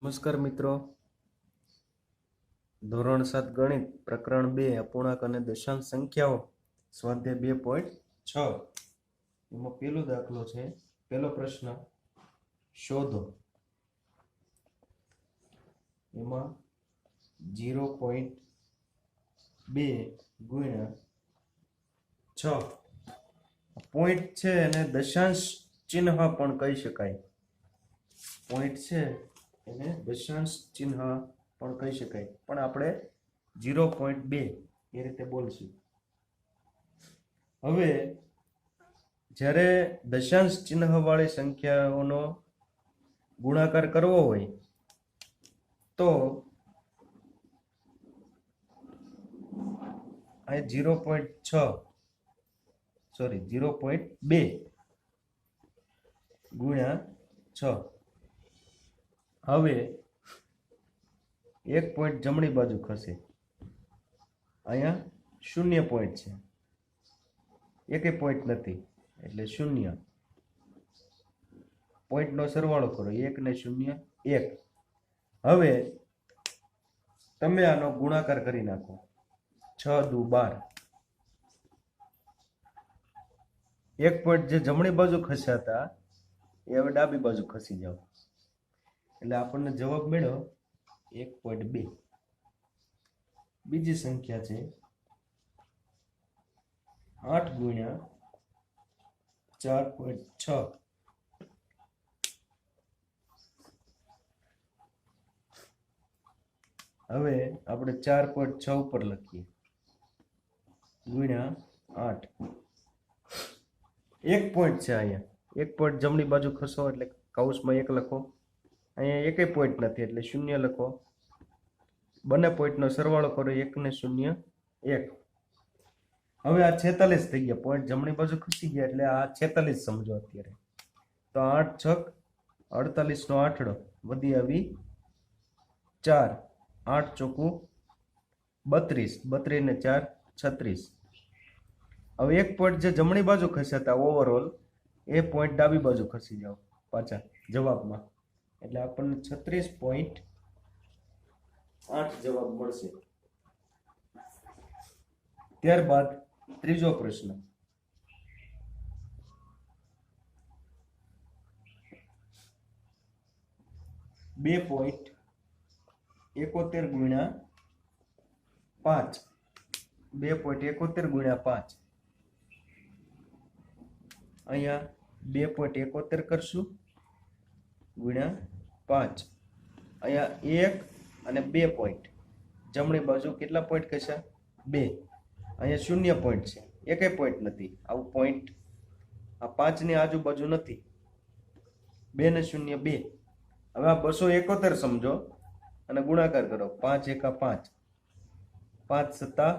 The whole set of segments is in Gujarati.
નમસ્કાર મિત્રો, ધોરણ 7 ગણિત પ્રકરણ 2 અપૂર્ણાંક અને દશાંશ સંખ્યાઓ સ્વાધ્યાય 2.6 એમાં પહેલો દાખલો છે. પહેલો પ્રશ્ન શોધો. એમાં 0.2 ગુણ્યા 6 પોઈન્ટ છે અને દશાંશ ચિહ્ન પણ કહી શકાય. પોઈન્ટ છે એને દશાંશ ચિહ્ન પણ કહી શકાય, પણ આપણે 0.2 એ રીતે બોલશું. હવે જ્યારે દશાંશ ચિહ્ન વાળી સંખ્યાઓનો ગુણાકાર કરવો હોય તો આ 0.2 ગુણ્યા 6. હવે એક પોઈન્ટ જમણી બાજુ ખસે, અહીંયા 0 પોઈન્ટ છે, એકે પોઈન્ટ નથી એટલે 0. પોઈન્ટનો સરવાળો કરો, 1 ને 0 1. હવે તમે આનો ગુણાકાર કરી નાખો, 6 દુ 12. એક પોઈન્ટ જે જમણી બાજુ ખસ્યા હતા એ હવે ડાબી બાજુ ખસી જાવ એટલે આપણને જવાબ મળ્યો 1.2. બીજી સંખ્યા છે 8 ગુણ્યા 4.6. હવે આપણે 4.6 ઉપર લખીએ ગુણ્યા 8. એક પોઈન્ટ છે અહીંયા, એક પોઈન્ટ જમણી બાજુ ખસો એટલે કૌંસમાં 1 લખો. અહીંયા એકે પોઈન્ટ નથી એટલે 0 લખો. બંને પોઈન્ટનો સરવાળો કરો, 1 ને 0 1. હવે આ 46 થઈ ગયા, પોઈન્ટ જમણી બાજુ ખસી ગયા એટલે આ 46 સમજો અત્યારે. તો 8 છક 48 નો આઠડો વધી આવી 4. 8 ચોકું 32, 32 ને 4 36. હવે એક પોઈન્ટ જે જમણી બાજુ ખસ્યા હતા ઓવરઓલ એ પોઈન્ટ ડાબી બાજુ ખસી જાવ પાછા જવાબમાં એટલે આપણને 36.8 જવાબ મળશે. ત્યારબાદ ત્રીજો પ્રશ્ન .71 ગુણ્યા 5. 2.71 ગુણ્યા 5. અહીંયા 2.71 કરશું ગુણ્યા 5. અહીંયા 1 અને 2 પોઈન્ટ જમણી બાજુ કેટલા પોઈન્ટ કહેશા 2. અહીંયા 0 પોઈન્ટ છે, એકે પોઈન્ટ નથી. આવું પોઈન્ટ આ 5 ની આજુબાજુ નથી. 2 ને 0 2. હવે આ 271 સમજો અને ગુણાકાર કરો. 5 એકા 5, 5 સત્તા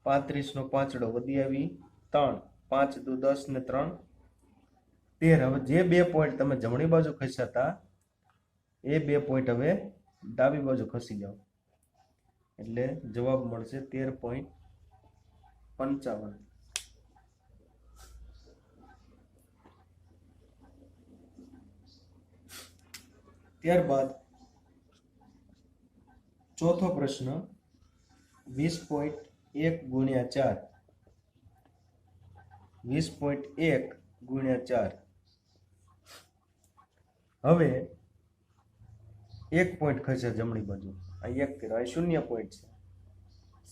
35 નો પાંચડો વધી આવી 3. 5 દુ 10 ને 3 13. હવે જે 2 પોઈન્ટ તમે જમણી બાજુ ખસ્યા હતા એ 2 પોઈન્ટ હવે ડાબી બાજુ ખસી જાવ એટલે જવાબ મળશે 13.55. ત્યારબાદ ચોથો પ્રશ્ન 20.1 ગુણ્યા 4. 20.1 ગુણ્યા 4. હવે એક પોઈન્ટ ખસે જમણી બાજુ, આ 1 કરો, આ 0 પોઈન્ટ છે,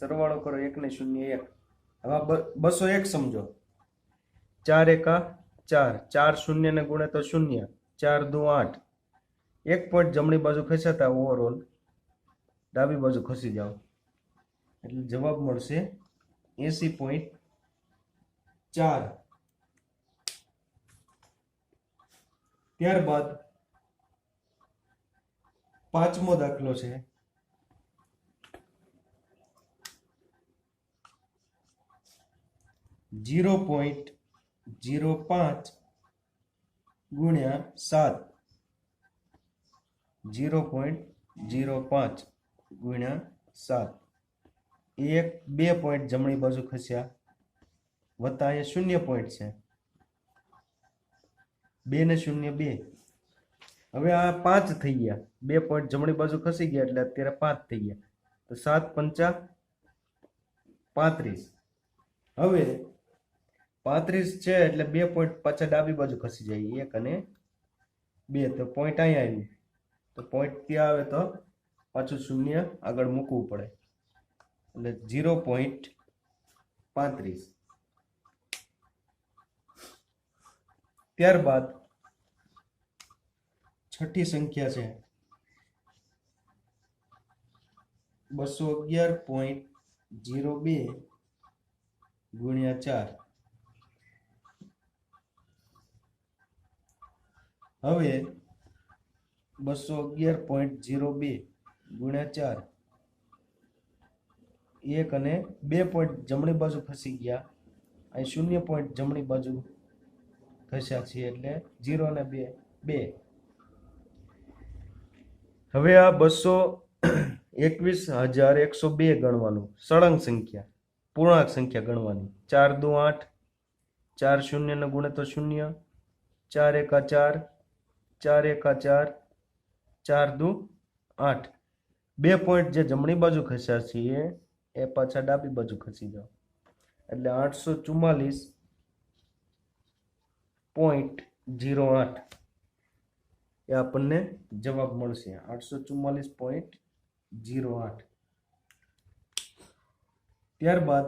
સરવાળો કરો 1 ને 0 1. હવે 201 સમજો, 4 એકા 4, 4 0 ને ગુણે તો 0, 4 દુ 8. એક પોઈન્ટ જમણી બાજુ ખસ્યા હતા ઓવરઓલ ડાબી બાજુ ખસી જાઓ એટલે જવાબ મળશે 80.4. ત્યારબાદ પાંચમો દાખલો છે 0.05 ગુણ્યા 7. 0.05 ગુણ્યા 7. 2 પોઈન્ટ જમણી બાજુ ખસ્યા વત્તા અહીંયા 0 પોઈન્ટ છે, 2 ને 0 2. હવે આ 5 થઈ ગયા, 2 પોઈન્ટ જમણી બાજુ ખસી ગયા એટલે અત્યારે 5 થઈ ગયા. તો 7 પંચા 35. હવે 35 છે એટલે 2 પોઈન્ટ પાછા ડાબી બાજુ ખસી જાય, 1 અને 2. તો પોઈન્ટ અહીંયા આવ્યું, તો પોઈન્ટ ત્યાં આવે તો પાછું શૂન્ય આગળ મૂકવું પડે એટલે 0.35. ત્યારબાદ છઠ્ઠી સંખ્યા છે 211.02 ગુણ્યા 4. હવે 211.02 ગુણ્યા 4, 1 અને 2 પોઈન્ટ જમણી બાજુ ખસી ગયા, અહીં 0 પોઈન્ટ જમણી બાજુ ખસ્યા છે એટલે 0 અને 2 2. હવે આ 221,102 ગણવાનું, સળંગ સંખ્યા પૂર્ણાંક સંખ્યા ગણવાની. 4 દુ 8, 4 શૂન્ય ને ગુણે તો 0, 4 એકા 4, 4 એકા 4, 4 દુ 8. 2 પોઈન્ટ જે જમણી બાજુ ખસ્યા છે એ પાછા ડાબી બાજુ ખસી જાવ એટલે 844.08 એ આપણને જવાબ મળશે. 844.08. ત્યારબાદ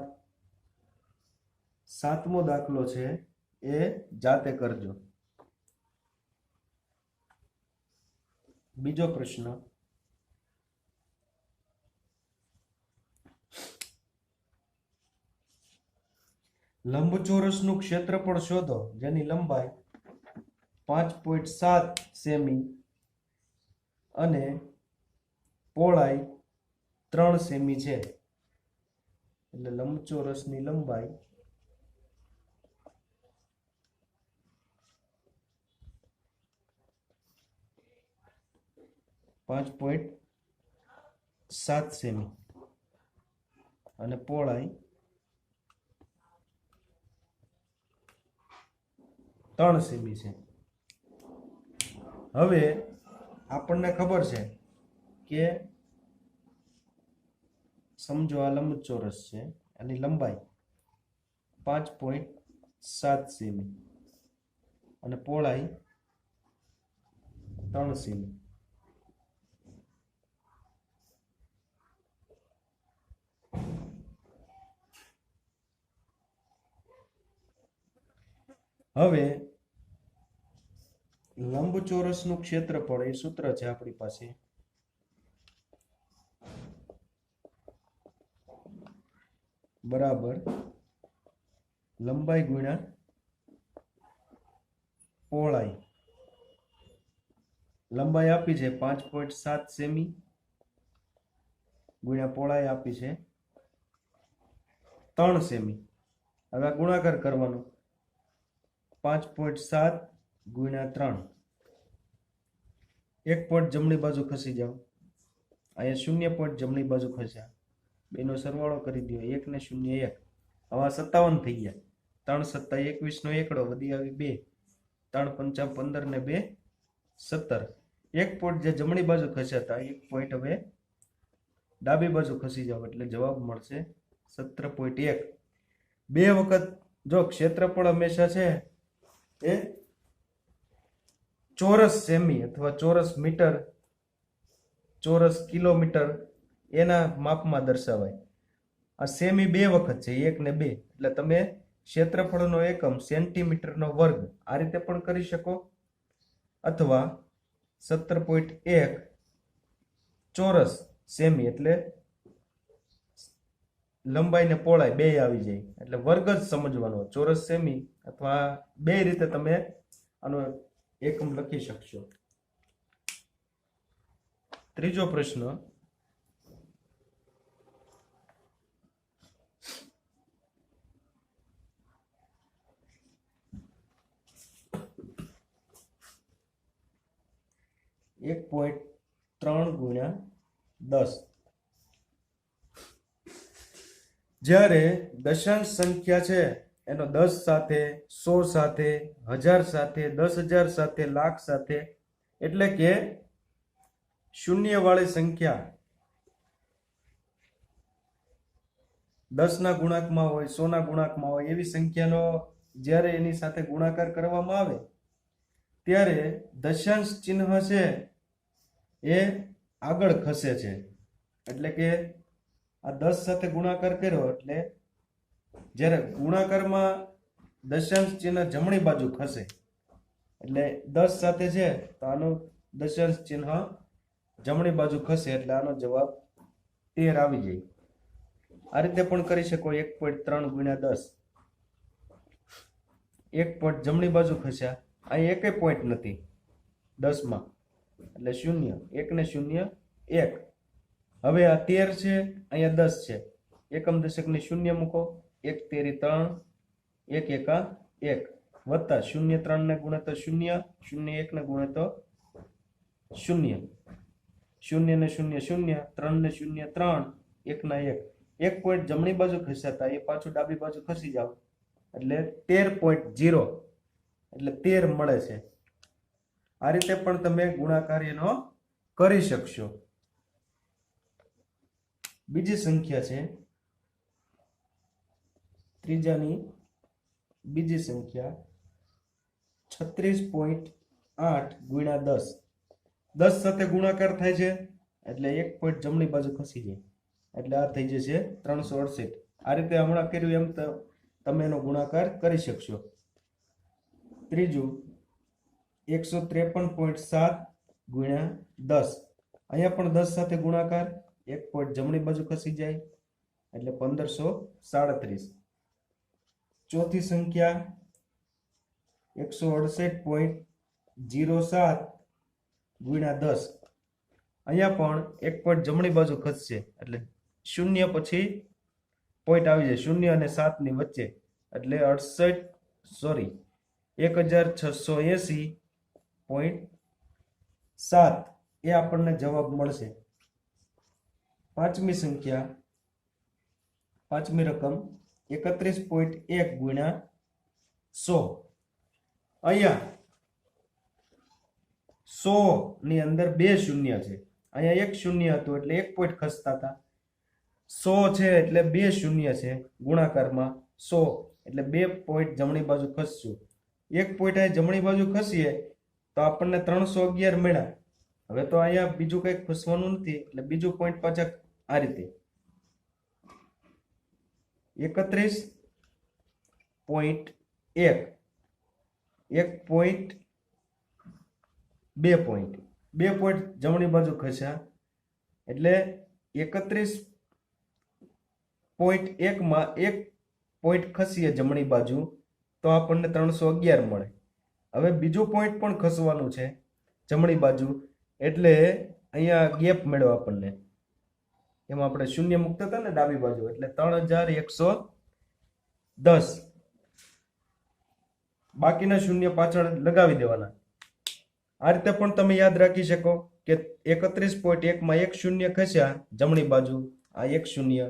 7મો દાખલો છે એ જાતે કરજો. બીજો પ્રશ્ન, લંબચોરસનું ક્ષેત્રફળ શોધો જેની લંબાઈ 5.7 સેમી અને પહોળાઈ 3 સેમી છે. એટલે લંબચોરસની લંબાઈ 5.7 સેમી અને પહોળાઈ 3 સેમી છે. હવે આપણને ખબર છે કે સમજો આ લંબચોરસ છે, આની લંબાઈ 5.7 સેમી અને પહોળાઈ 3 સેમી. હવે લંબચોરસનું ક્ષેત્રફળ એ સૂત્ર છે આપણી પાસે, બરાબર લંબાઈ ગુણ્યા પહોળાઈ. લંબાઈ આપી છે 5.7 સેમી ગુણ્યા પહોળાઈ આપી છે 3 સેમી. હવે આ ગુણાકાર કરવાનો, 5.7 ગુણ્યા 3, 1 પોઈન્ટ જમણી બાજુ ખસી જાઓ, અહીંયા 0 પોઈન્ટ જમણી બાજુ ખસ્યા, બેનો સરવાળો કરી દો, 1 ને 0 1. હવે 57 થઈ ગયા, 3 સત્તા 21 નો એકડો વધી આવી 2, 3 પંચા 15 ને 2 17. 1 પોઈન્ટ જે જમણી બાજુ ખસ્યા હતા 1 પોઈન્ટ હવે ડાબી બાજુ ખસી જાવ એટલે જવાબ મળશે 17.1. 2 વખત જો ક્ષેત્રફળ હંમેશા છે એ ચોરસ સેમી અથવા ચોરસ મીટર, ચોરસ કિલોમીટર એના માપમાં દર્શાવાય. આ સેમી 2 વખત છે, 1 ને 2, એટલે તમે ક્ષેત્રફળનો એકમ સેન્ટીમીટરનો વર્ગ આ રીતે પણ કરી શકો, અથવા 17.1 ચોરસ સેમી એટલે લંબાઈ ને પહોળાઈ 2 આવી જાય એટલે વર્ગ જ સમજવાનો. ચોરસ સેમી અથવા 2 રીતે તમે આનો એકમ લખી શકશો. ત્રીજો પ્રશ્ન, એક 1.3 ગુણ્યા 10. જ્યારે દશાંશ સંખ્યા છે એનો 10 સાથે, 100 સાથે, 1000 સાથે, 10,000 સાથે, લાખ સાથે એટલે કે શૂન્ય વાળી સંખ્યા 10 ના ગુણાંકમાં હોય, 100 ના ગુણાંકમાં હોય એવી સંખ્યાનો જ્યારે એની સાથે ગુણાકાર કરવામાં આવે ત્યારે દશાંશ ચિહ્ન છે એ આગળ ખસે છે. એટલે કે આ 10 સાથે ગુણાકાર કર્યો એટલે જ્યારે ગુણાકારમાં દશાંશ ચિહ્ન જમણી બાજુ ખસે એટલે 10 સાથે છે તો આનું દશાંશ ચિહ્ન જમણી બાજુ ખસે એટલે આનો જવાબ 13 આવી જાય. આ રીતે પણ કરી શકો. 1.3 ગુણ્યા 10, 1 પોઈન્ટ જમણી બાજુ ખસ્યા. અહીં એકે પોઈન્ટ નથી 10 માં એટલે 0, 1 ને 0 1. હવે આ 13 છે, અહીંયા 10 છે, એકમ દશકની 0 મૂકો, 1 તેરી 3, 1 એકા 1 વત્તા 0 3 ને ગુણે તો 0, 0 1 ને ગુણે તો 0, 0 ને 0 0, 3 ને 0 3, 1 ના 1. 1 પોઈન્ટ જમણી બાજુ ખસ્યા એ પાછું ડાબી બાજુ ખસી જાવ એટલે 13.0 એટલે 13 મળે છે. આ રીતે પણ તમે ગુણાકાર એનો કરી શકશો. બીજી સંખ્યા છે ત્રીજાની બીજી સંખ્યા 36.8 ગુણ્યા 10. 10 સાથે ગુણાકાર થાય છે એટલે 1 પોઈન્ટ જમણી બાજુ ખસી જાય એટલે આ થઈ જશે 368. આ રીતે હમણાં કર્યું એમ તમે એનો ગુણાકાર કરી શકશો. ત્રીજું 153.7 ગુણ્યા 10. અહીંયા પણ 10 સાથે ગુણાકાર, 1 પોઈન્ટ જમણી બાજુ ખસી જાય એટલે 1537. ચોથી સંખ્યા 168.07 ગુણ્યા 10. અહીંયા પણ 1 પોઈન્ટ જમણી બાજુ ખસશે એટલે 0 પછી પોઈન્ટ આવી જાય 0 અને 7 ની વચ્ચે એટલે 1680.7 એ આપણને જવાબ મળશે. પાંચમી સંખ્યા, પાંચમી રકમ 31.1 ગુણ્યા 100. અહીંયા 100 ની અંદર 2 શૂન્ય છે, અહીંયા 1 શૂન્ય હતું એટલે 1 પોઈન્ટ ખસતા હતા. 100 છે એટલે 2 શૂન્ય છે ગુણાકારમાં 100 એટલે 2 પોઈન્ટ જમણી બાજુ ખસશું. 1 પોઈન્ટ અહીં જમણી બાજુ ખસીએ તો આપણને 311 મળ્યા. હવે તો અહીંયા બીજું કંઈક ખસવાનું નથી એટલે બીજું પોઈન્ટ પાછા આ રીતે 31.1 1 પોઈન્ટ 2 પોઈન્ટ 2 પોઈન્ટ જમણી બાજુ ખસ્યા એટલે 31.1 માં 1 પોઈન્ટ ખસીએ જમણી બાજુ તો આપણને 311 મળે. હવે બીજું પોઈન્ટ પણ ખસવાનું છે જમણી બાજુ એટલે અહીંયા ગેપ મળ્યો આપણને. એમાં આપણે શૂન્ય મુકતા હતા ને ડાબી બાજુ એટલે 3110. બાકીના શૂન્ય પાછળ લગાવી દેવાના. આ રીતે પણ તમે યાદ રાખી શકો કે 31.1 માં 1 શૂન્ય ખસ્યા જમણી બાજુ, આ 1 શૂન્ય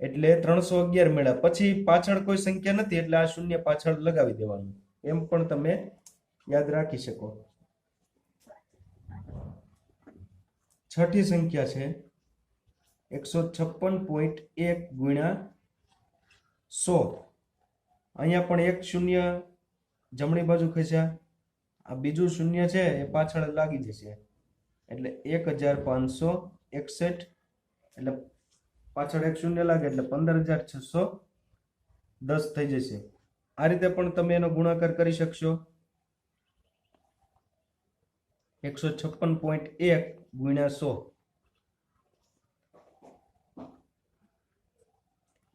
એટલે 311 મળ્યા. પછી પાછળ કોઈ સંખ્યા નથી એટલે આ શૂન્ય પાછળ લગાવી દેવાનું. એમ પણ તમે યાદ રાખી શકો. છઠ્ઠી સંખ્યા છે 156.1 ગુણ્યા 100. અહીંયા પણ 1 શૂન્ય જમણી બાજુ ખસ્યા, આ બીજું શૂન્ય છે એ પાછળ લાગી જશે એટલે 1561 એટલે પાછળ 1 શૂન્ય લાગે એટલે 15610 થઈ જશે. આ રીતે પણ તમે એનો ગુણાકાર કરી શકશો. 156.1 ગુણ્યા 100.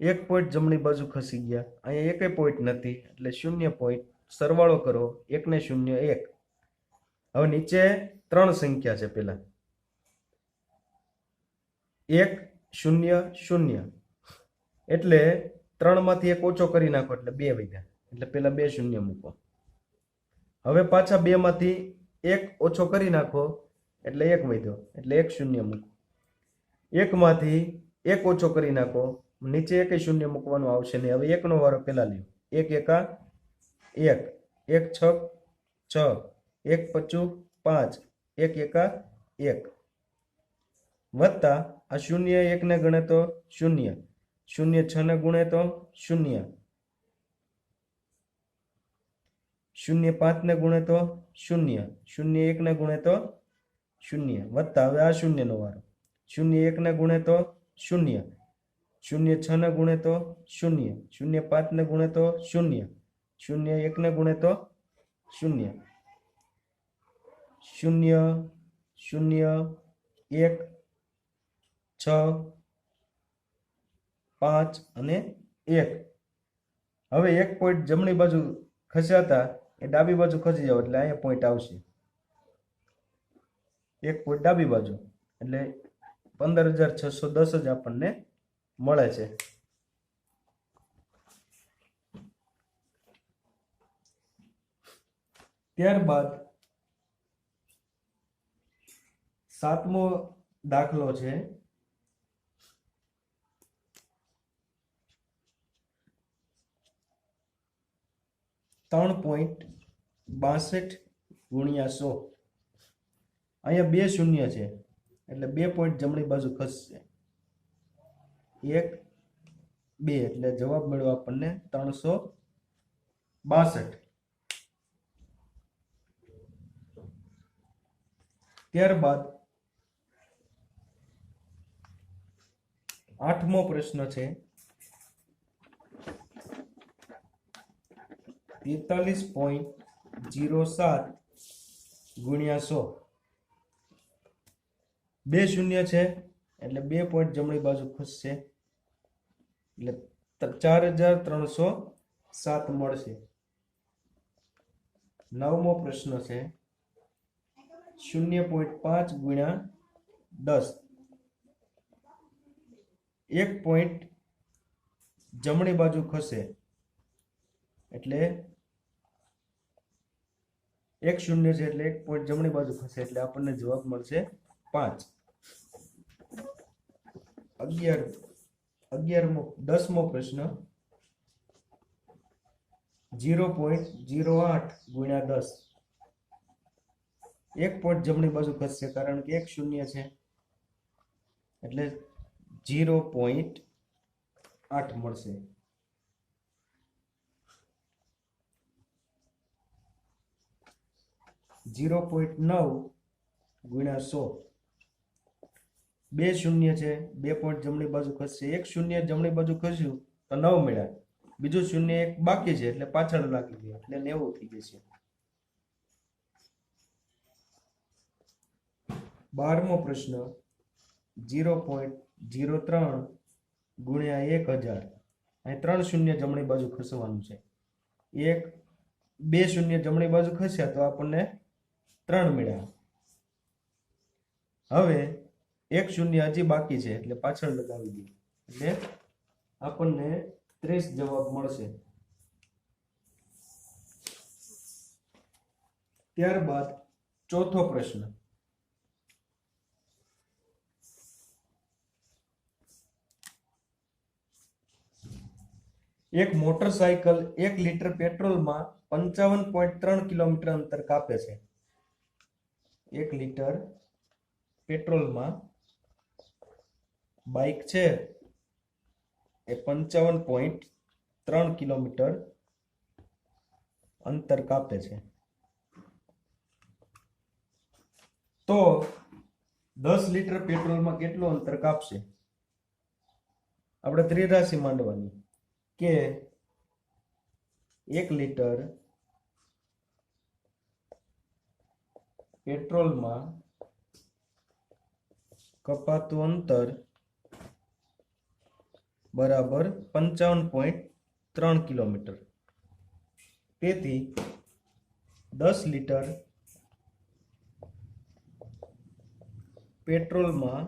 1 પોઈન્ટ જમણી બાજુ ખસી ગયા, અહીંયા એકે પોઈન્ટ નથી એટલે 0 પોઈન્ટ. સરવાળો કરો 1 ને 0 1. હવે નીચે 3 સંખ્યા છે. પેલા 1 0 0 એટલે 3 માંથી 1 ઓછો કરી નાખો એટલે 2 વધ્યા એટલે પેલા 2 શૂન્ય મૂકો. હવે પાછા 2 માંથી 1 ઓછો કરી નાખો એટલે 1 વધ્યો એટલે 1 શૂન્ય મૂકો. 1 માંથી 1 ઓછો કરી નાખો, નીચે 1 શૂન્ય મૂકવાનું આવશે નહીં. હવે 1 નો વારો પેલા લ્યો, 1 એકા 1, 1 6 6, 1 પચું 5 1 એકા 1 વત્તા આ 0 1 ને ગણે તો 0 0 6 ને ગુણે તો 0 0 5 ને ગુણે તો 0 0 1 ને ગુણે તો 0 વત્તા હવે આ 0 નો વારો 0 1 ને ગુણે તો 0 0 6 ને ગુણે તો 0 0 5 ને ગુણે તો 0 0 1 ને ગુણે તો 0 0 0 1 6 5 અને 1 હવે એક પોઈન્ટ જમણી બાજુ ખસ્યા એ ડાબી બાજુ ખસી જાવ એટલે અહીંયા પોઈન્ટ આવશે એક પોઈન્ટ ડાબી બાજુ એટલે 15,610 જ આપણને મળે છે ત્યારબાદ 7મો દાખલો છે 3.62 ગુણ્યા 100 અહીંયા બે શૂન્ય છે એટલે 2 પોઈન્ટ જમણી બાજુ ખસશે 1 2 એટલે જવાબ મળ્યો આપણને 362 ત્યારબાદ 8મો પ્રશ્ન છે 43.07 ગુણ્યા 100 બે શૂન્ય છે એટલે 2 પોઈન્ટ જમણી બાજુ ખસશે એટલે 4,307 મળશે 9મો પ્રશ્ન છે 0.5 ગુણ્યા 10 1 પોઈન્ટ જમણી બાજુ ખસે એટલે એક શૂન્ય છે એટલે 1 પોઈન્ટ જમણી બાજુ ખસે એટલે આપણને જવાબ મળશે 5 10મો પ્રશ્ન 0.08 ગુણ્યા 10 1 પોઈન્ટ જમણી બાજુ ખસશે કારણ કે એક શૂન્ય છે એટલે 0.8 મળશે 0.9 ગુણ્યા 100 બે શૂન્ય છે 2 પોઈન્ટ જમણી બાજુ ખસશે એક શૂન્ય જમણી બાજુ ખસ્યું તો 9 મળ્યા બીજું શૂન્ય એક બાકી છે એટલે પાછળ લાગી ગયું એટલે 90 થઈ જશે 12મો પ્રશ્ન 0.03 ગુણ્યા 1000 અહીં 3 શૂન્ય જમણી બાજુ ખસવાનું છે એક બે શૂન્ય જમણી બાજુ ખસ્યા તો આપણને 3 મળ્યા હવે એક શૂન્ય હજી બાકી છે એટલે પાછળ લગાવી દઈએ એટલે આપણને 30 જવાબ મળશે ત્યારબાદ ચોથો પ્રશ્ન એક મોટરસાયકલ 1 લીટર પેટ્રોલમાં 55.3 કિલોમીટર અંતર કાપે છે 1 લીટર પેટ્રોલમાં બાઇક છે એ 55.3 કિલોમીટર અંતર કાપે છે તો 10 લીટર પેટ્રોલમાં કેટલું અંતર કાપશે આપણે ત્રિરાશિ માંડવાની કે 1 લીટર પેટ્રોલમાં કપાતું અંતર બરાબર 55.3 કિલોમીટર તેથી 10 લીટર પેટ્રોલમાં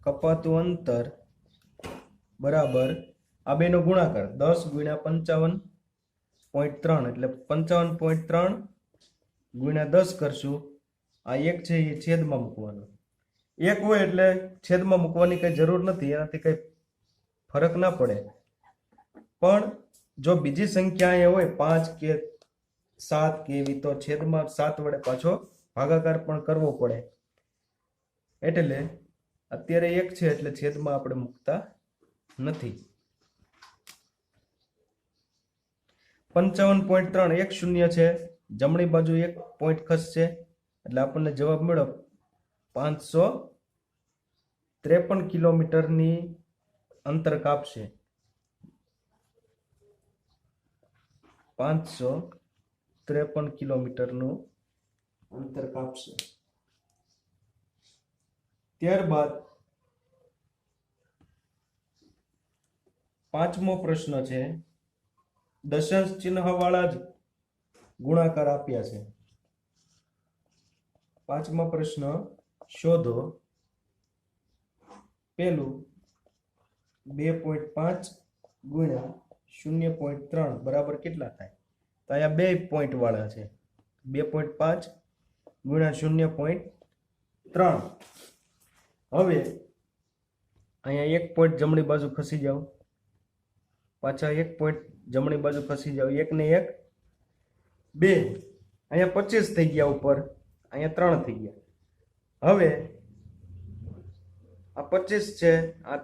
કપાતું અંતર બરાબર આ બેનો ગુણાકાર 10 ગુણ્યા 55.3 એટલે 55.3 ગુણ્યા 10 કરશું આ એક છે એ છેદમાં મૂકવાનો એક હોય એટલે છેદમાં મૂકવાની કઈ જરૂર નથી એનાથી કઈ ફરક ના પડે પણ જો બીજી સંખ્યા એ હોય 5 કે 7 કે એવી, તો છેદમાં 7 વડે પાછો ભાગાકાર પણ કરવો પડે, એટલે અત્યારે 1 છે એટલે છેદમાં આપણે મૂકતા નથી. 55.3 1 શૂન્ય છે, જમણી બાજુ 1 પોઈન્ટ ખસશે એટલે આપણને જવાબ મળ્યો 553 કિલોમીટરની અંતર કાપશે. 553 કિલોમીટરનું અંતર કાપશે. ત્યારબાદ 5મો પ્રશ્ન છે, દશાંશ ચિહ્ન વાળા જ ગુણાકાર આપ્યા છે. 5મો પ્રશ્ન શોધો. પેલું 2.5 ગુણ્યા 0.3 બરાબર કેટલા થાય? તો અહીંયા 2 પોઈન્ટ વાળા છે. 2.5 ગુણ્યા 0.3. હવે અહીંયા 1 પોઈન્ટ જમણી બાજુ ખસી જાવ, પાછા 1 પોઈન્ટ જમણી બાજુ ખસી જાવ, 1 ને 1 2, અહીંયા 25 થઈ ગયા ઉપર, અહીંયા 3 થઈ ગયા. હવે આ 25 છે, આ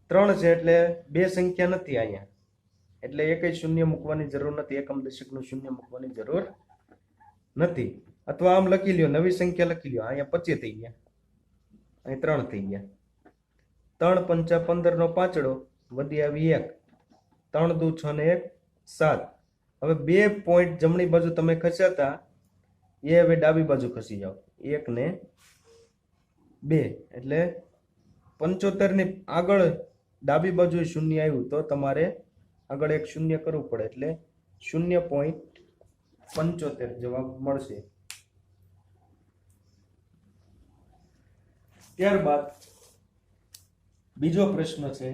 3 છે એટલે બે સંખ્યા નથી અહીંયા, એટલે એકય શૂન્ય મૂકવાની જરૂર નથી, એકમ દશકનું શૂન્ય મૂકવાની જરૂર નથી. અથવા આમ લખી લ્યો, નવી સંખ્યા લખી લ્યો, અહીંયા 25 થઈ ગયા, અહીં 3 થઈ ગયા. 3 પંચા 15 નો પાંચડો, વધી આવી 1, 3 દુ 6 ને 1 7. હવે 2 પોઈન્ટ જમણી બાજુ તમે ખસ્યા હતા, એ હવે ડાબી બાજુ ખસી જાઓ, 1 ને 2, એટલે 75 ની આગળ ડાબી બાજુ શૂન્ય આવ્યું તો તમારે આગળ એક શૂન્ય કરવું પડે, એટલે 0.75 જવાબ મળશે. ત્યારબાદ બીજો પ્રશ્ન છે,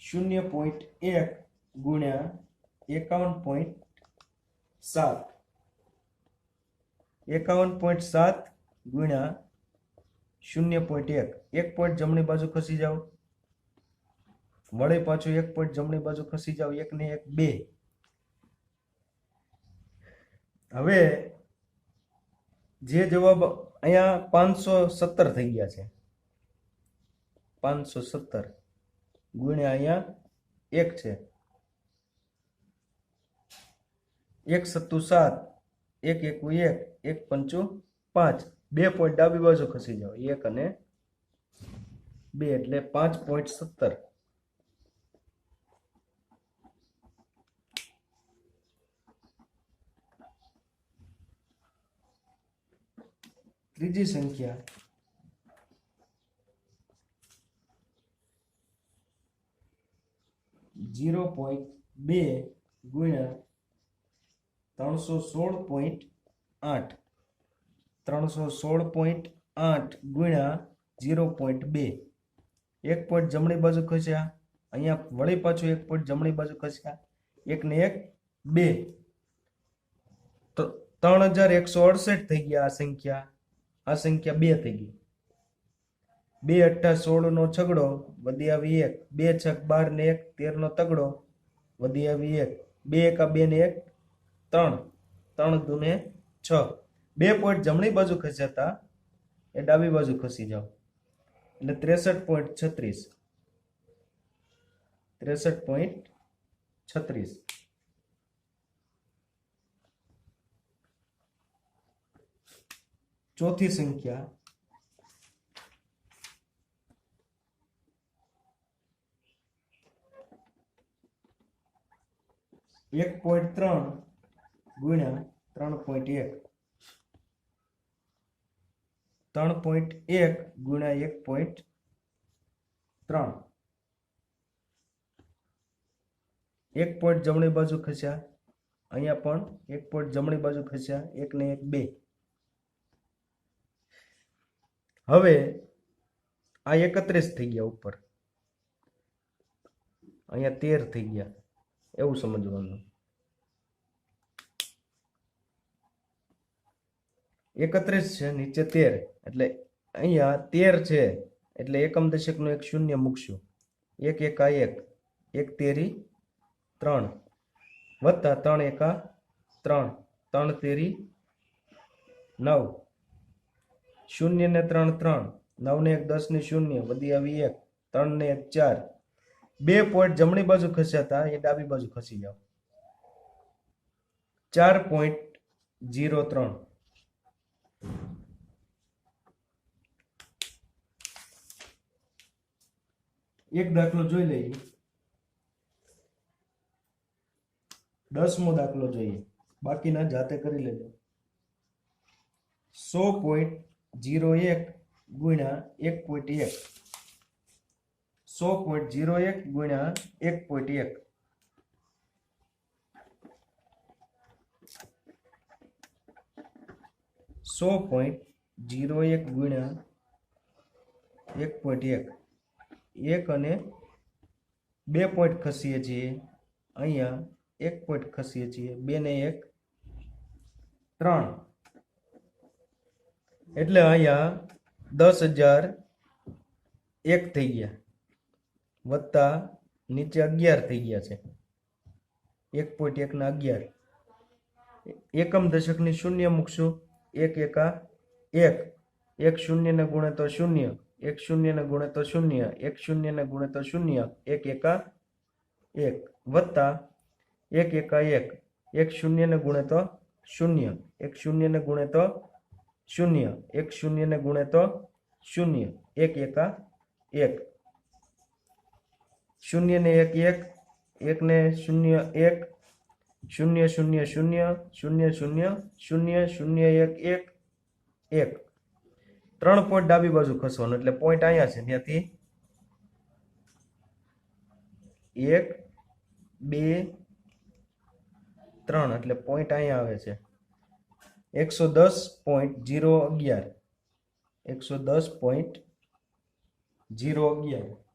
0.1 ગુણ્યા 51.7, 51.7 ગુણ્યા 0.1. 1 પોઈન્ટ જમણી બાજુ ખસી જાઓ, વળે પાછું 1 પોઈન્ટ જમણી બાજુ ખસી જાઓ, 1 ને 1 2. હવે જે જવાબ અહીંયા 517 થઈ ગયા છે, 517 ગુણ્યા અહીંયા 1 છે, 1 સત્તુ 7, 1 એકુ 1, 1 પંચુ 5. 2 પોઈન્ટ ડાબી બાજુ ખસી જાઓ, 1 અને 2, એટલે 5.17. ત્રીજી સંખ્યા 0.2 ગુણ્યા 316.8, 316.8 ગુણ્યા 0.2. 1 પોઈન્ટ જમણી બાજુ ખસ્યા, અહીંયા વળી પાછું 1 પોઈન્ટ જમણી બાજુ ખસ્યા, 1 ને 1 2, તો 3168 થઈ ગયા. આ સંખ્યા 2 થઈ ગઈ. 2 અઠ્ઠા 16 નો છગડો, વધી આવી 1, 2 છક 12 ને 1 13 નો તગડો, વધી આવી 1, 2 એકા 2 ને 1 3, 3 દુ ને 6. 2 પોઈન્ટ જમણી બાજુ ખસ્યા હતા, એ ડાબી બાજુ ખસી જાઓ, એટલે 63.36, 63.36. ચોથી સંખ્યા 1.3 ગુણ્યા 3.1, 3.1 ગુણ્યા 1.3. 1 પોઈન્ટ જમણી બાજુ ખસ્યા, અહીંયા પણ 1 પોઈન્ટ જમણી બાજુ ખસ્યા, 1 ને 1 2. હવે આ 31 થઈ ગયા ઉપર, અહીંયા 13 થઈ ગયા, એવું સમજવાનું. 31 છે, નીચે 13, એટલે અહીંયા 13 છે એટલે એકમ દશકનું એક શૂન્ય મૂકશું, 1 એકા 1, 1 તેરી 3 વત્તા 3 એકા 3 3 તેરી 9 0 ને 3 3 9 ને 1 10 ને 0 વધી આવી 1 3 ને 1 4 2 પોઈન્ટ જમણી બાજુ ખસ્યા હતા એ ડાબી બાજુ ખસી જાવ 4.03 એક દાખલો જોઈ લઈએ 10મો દાખલો જોઈએ બાકીના જાતે કરી લેજો 100.01 ગુણ્યા 1.1 100.01 ગુણ્યા 1.1 100.01 ગુણ્યા 1.1 1 અને 2 પોઈન્ટ ખસીએ છીએ અહીંયા 1 પોઈન્ટ ખસીએ છીએ 2 ને 1 3 એટલે અહીંયા 10,001 થઈ ગયા વત્તા નીચે 11 થઈ ગયા છે 1.1 ના 11 એકમ દશકની શૂન્ય મૂકશું 1 એકા 1 1 0 ને ગુણે તો 0 1 0 ને ગુણે તો 0 1 0 ને ગુણે તો 0 1 એકા 1 વત્તા 1 એકા 1 1 0 ને ગુણે તો 0 1 0 ને ગુણે તો 0 1 0 ને ગુણે તો 0 1 એકા 1 0 ને 1 1 1 ને 0 1 0 0 0 0 0 0 0 1 1 1 3 પોઈન્ટ ડાબી બાજુ ખસવાનું એટલે પોઈન્ટ અહીંયા છે ત્યાંથી 1 2 3 એટલે પોઈન્ટ અહીંયા આવે છે 110.011 110.011